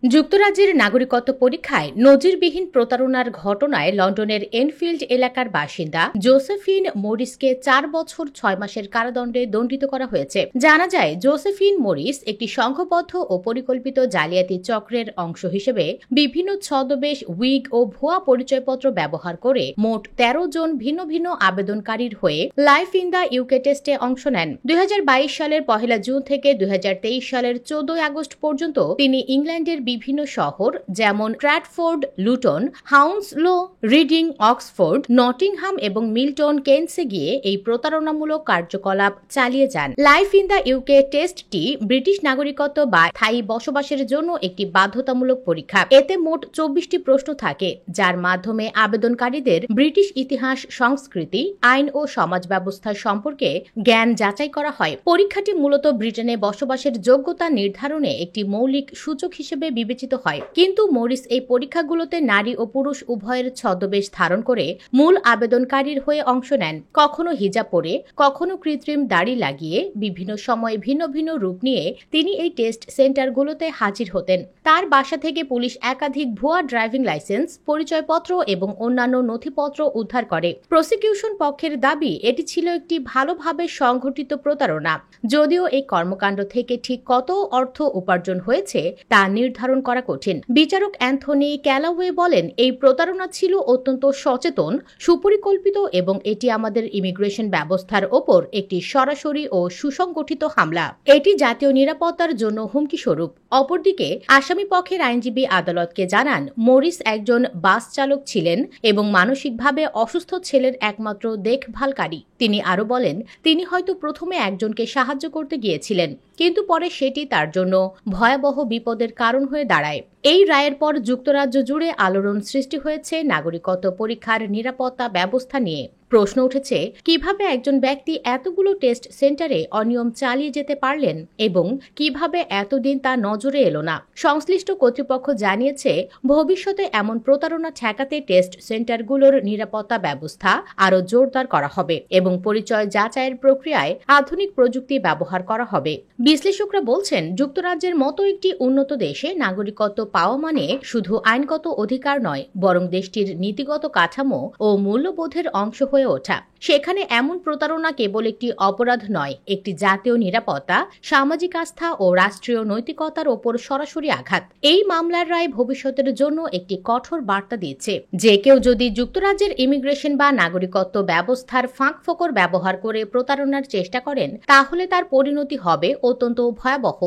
যুক্তরাজ্যের নাগরিকত্ব পরীক্ষায় নজিরবিহীন প্রতারণার ঘটনায় লন্ডনের এনফিল্ড এলাকার বাসিন্দা জোসেফিন মরিসকে ৪ বছর ৬ মাসের কারাদণ্ডে দণ্ডিত করা হয়েছে। জানা যায়, জোসেফিন মরিস একটি সংঘবদ্ধ ও পরিকল্পিত জালিয়াতি চক্রের অংশ হিসেবে বিভিন্ন ছদ্মবেশ, উইগ ও ভুয়া পরিচয়পত্র ব্যবহার করে মোট ১৩ জন ভিন্ন ভিন্ন আবেদনকারীর হয়ে লাইফ ইন দ্য ইউকে টেস্টে অংশ নেন। ২০২২ সালের ১ জুন থেকে ২০২৩ সালের ১৪ আগস্ট পর্যন্ত তিনি ইংল্যান্ডের বিভিন্ন শহর যেমন Bradford, Luton, Hounslow, Reading, Oxford, Nottingham এবং মিল্টন কেন্টসে গিয়ে এই প্রতারণামূলক কার্যকলাপ চালিয়ে যান। লাইফ ইন দ্য ইউকে টেস্টটি ব্রিটিশ নাগরিকত্ব বা স্থায়ী বসবাসের জন্য একটি বাধ্যতামূলক পরীক্ষা। এতে মোট ২৪টি প্রশ্ন থাকে, যার মাধ্যমে আবেদনকারীদের ব্রিটিশ ইতিহাস, সংস্কৃতি, আইন ও সমাজ ব্যবস্থা সম্পর্কে জ্ঞান যাচাই করা হয়। পরীক্ষাটি মূলত ব্রিটেনে বসবাসের যোগ্যতা নির্ধারণে একটি মৌলিক সূচক হিসেবে বিবেচিত হয়। কিন্তু মরিস এই পরীক্ষাগুলোতে নারী ও পুরুষ উভয়ের ছদ্মবেশ ধারণ করে মূল আবেদনকারীর হয়ে অংশ নেন। কখনো হিজাব পরে, কখনো কৃত্রিম দাড়ি লাগিয়ে, বিভিন্ন সময়ে ভিন্ন ভিন্ন রূপ নিয়ে তিনি এই টেস্ট সেন্টারগুলোতে হাজির হতেন। তার বাসা থেকে পুলিশ একাধিক ভুয়া ড্রাইভিং লাইসেন্স, পরিচয়পত্র এবং অন্যান্য নথিপত্র উদ্ধার করে। প্রসিকিউশন পক্ষের দাবি, এটি ছিল একটি ভালোভাবে সংঘটিত প্রতারণা। যদিও এই কর্মকাণ্ড থেকে ঠিক কত অর্থ উপার্জন হয়েছে তা নির্ধারণ করা কঠিন। বিচারক অ্যান্থনি ক্যালাওয়ে বলেন, এই প্রতারণা ছিল অত্যন্ত সচেতন, সুপরিকল্পিত এবং এটি আমাদের ইমিগ্রেশন ব্যবস্থার ওপর একটি সরাসরি ও সুসংগঠিত হামলা। এটি জাতীয় নিরাপত্তার জন্য হুমকি স্বরূপ। অপরদিকে আসামি পক্ষের আইনজীবী আদালতকে জানান, মরিস একজন বাস চালক ছিলেন এবং মানসিকভাবে অসুস্থ ছেলের একমাত্র দেখভালকারী। তিনি আরও বলেন, তিনি হয়তো প্রথমে একজনকে সাহায্য করতে গিয়েছিলেন, কিন্তু পরে সেটি তার জন্য ভয়াবহ বিপদের কারণ হয়ে দাঁড়ায়। এই রায়ের পর যুক্তরাজ্য জুড়ে আলোড়ন সৃষ্টি হয়েছে নাগরিকত্ব পরীক্ষার নিরাপত্তা ব্যবস্থা নিয়ে। প্রশ্ন উঠেছে, কিভাবে একজন ব্যক্তি এতগুলো টেস্ট সেন্টারে অনিয়ম চালিয়ে যেতে পারলেন এবং কিভাবে এতদিন তা নজরে এলো না। সংশ্লিষ্ট কর্তৃপক্ষ জানিয়েছে, ভবিষ্যতে এমন প্রতারণা ঠেকাতে টেস্ট সেন্টারগুলোর নিরাপত্তা ব্যবস্থা আরও জোরদার করা হবে এবং পরিচয় যাচাইয়ের প্রক্রিয়ায় আধুনিক প্রযুক্তি ব্যবহার করা হবে। বিশ্লেষকরা বলছেন, যুক্তরাজ্যের মতো একটি উন্নত দেশে নাগরিকত্ব পাওয়া মানে শুধু আইনগত অধিকার নয়, বরং দেশটির নীতিগত কাঠামো ও মূল্যবোধের অংশ হয়ে ওঠা। সেখানে এমন প্রতারণা কেবল একটি অপরাধ নয়, একটি জাতীয় নিরাপত্তা, সামাজিক আস্থা ও রাষ্ট্রীয় নৈতিকতার ওপর সরাসরি আঘাত। এই মামলার রায় ভবিষ্যতের জন্য একটি কঠোর বার্তা দিচ্ছে, যে কেউ যদি যুক্তরাজ্যের ইমিগ্রেশন বা নাগরিকত্ব ব্যবস্থার ফাঁকফোকর ব্যবহার করে প্রতারণার চেষ্টা করেন, তাহলে তার পরিণতি হবে অত্যন্ত ভয়াবহ।